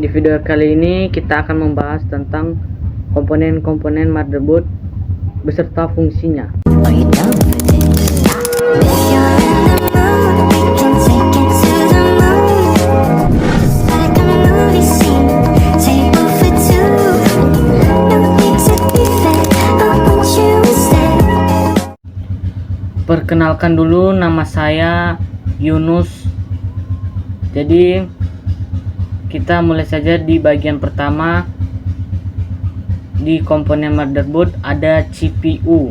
Di video kali ini kita akan membahas tentang komponen-komponen motherboard beserta fungsinya. Perkenalkan dulu, nama saya Yunus. Jadi kita mulai saja di bagian pertama. Di komponen motherboard ada CPU.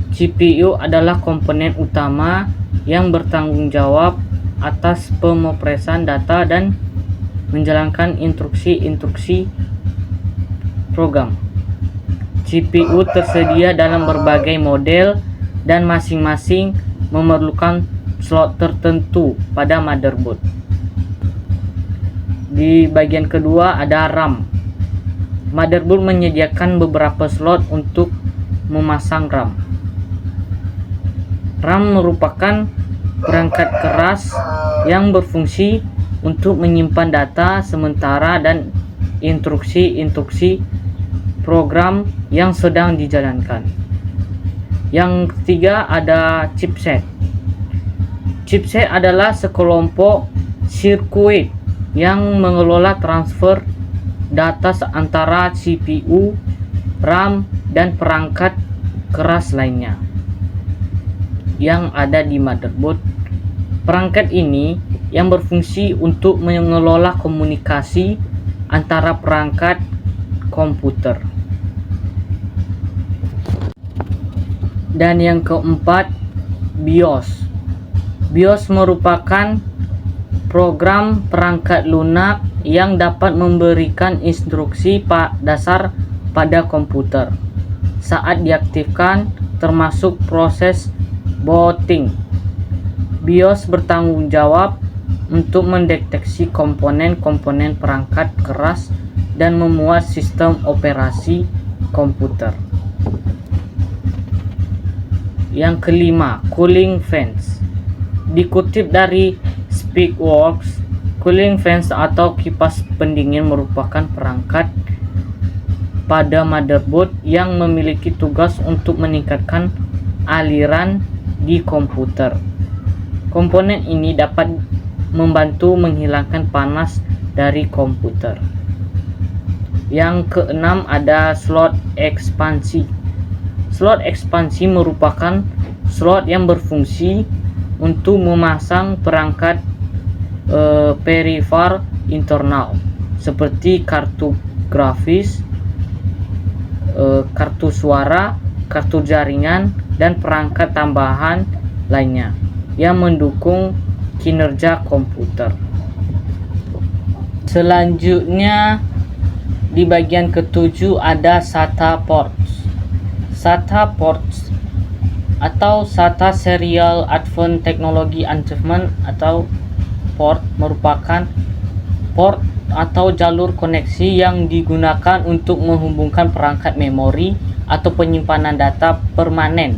CPU adalah komponen utama yang bertanggung jawab atas pemrosesan data dan menjalankan instruksi-instruksi program. CPU tersedia dalam berbagai model dan masing-masing memerlukan slot tertentu pada motherboard. Di bagian kedua ada RAM. Motherboard menyediakan beberapa slot untuk memasang RAM. RAM merupakan perangkat keras yang berfungsi untuk menyimpan data sementara dan instruksi-instruksi program yang sedang dijalankan. Yang ketiga ada chipset. Chipset adalah sekelompok sirkuit yang mengelola transfer data antara CPU, RAM, dan perangkat keras lainnya yang ada di motherboard. Perangkat ini yang berfungsi untuk mengelola komunikasi antara perangkat komputer. Dan yang keempat, BIOS. BIOS merupakan program perangkat lunak yang dapat memberikan instruksi dasar pada komputer saat diaktifkan, termasuk proses booting. BIOS bertanggung jawab untuk mendeteksi komponen-komponen perangkat keras dan memuat sistem operasi komputer. Yang kelima, cooling fans. Dikutip dari Speakworks, cooling fans atau kipas pendingin merupakan perangkat pada motherboard yang memiliki tugas untuk meningkatkan aliran di komputer. Komponen ini dapat membantu menghilangkan panas dari komputer. Yang keenam ada slot ekspansi. Slot ekspansi merupakan slot yang berfungsi untuk memasang perangkat peripheral internal seperti kartu grafis, kartu suara, kartu jaringan, dan perangkat tambahan lainnya yang mendukung kinerja komputer. Selanjutnya di bagian ketujuh ada SATA ports. SATA ports atau SATA Serial Advanced Technology Achievement atau port merupakan port atau jalur koneksi yang digunakan untuk menghubungkan perangkat memori atau penyimpanan data permanen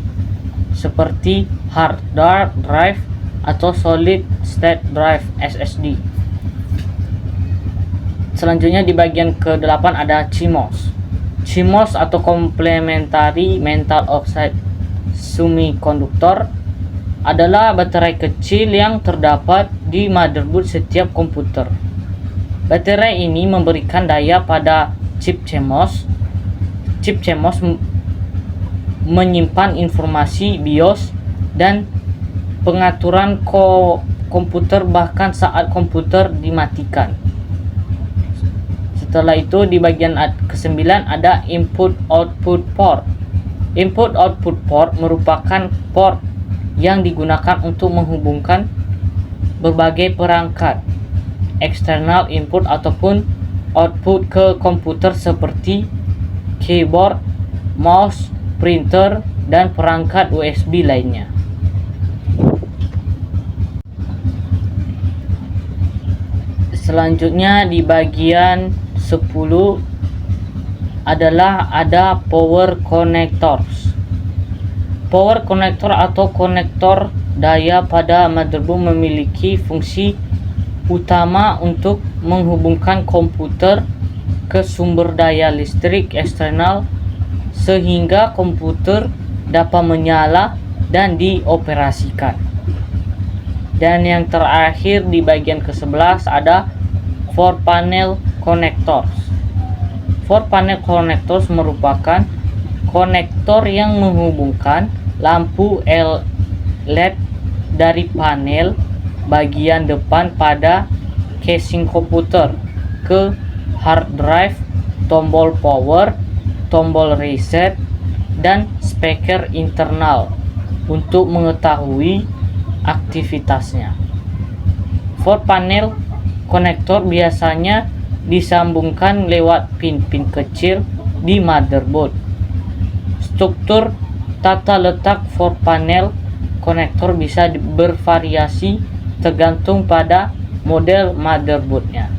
seperti hard drive atau solid state drive SSD. Selanjutnya di bagian ke-8 ada CMOS. CMOS atau Complementary Metal Oxide Semiconductor adalah baterai kecil yang terdapat di motherboard setiap komputer. Baterai ini memberikan daya pada chip CMOS. Chip CMOS menyimpan informasi BIOS dan pengaturan komputer bahkan saat komputer dimatikan. Setelah itu di bagian ke-9 ada input-output port. Input-output port merupakan port yang digunakan untuk menghubungkan berbagai perangkat eksternal input ataupun output ke komputer seperti keyboard, mouse, printer, dan perangkat USB lainnya. Selanjutnya di bagian 10 adalah ada power connectors. Power connector atau konektor daya pada motherboard memiliki fungsi utama untuk menghubungkan komputer ke sumber daya listrik eksternal sehingga komputer dapat menyala dan dioperasikan. Dan yang terakhir di bagian ke-11 ada 4 panel connectors. 4 panel connectors merupakan konektor yang menghubungkan lampu LED dari panel bagian depan pada casing komputer ke hard drive, tombol power, tombol reset, dan speaker internal untuk mengetahui aktivitasnya. 4 panel konektor biasanya disambungkan lewat pin-pin kecil di motherboard. Struktur tata letak 4 panel konektor bisa bervariasi tergantung pada model motherboardnya.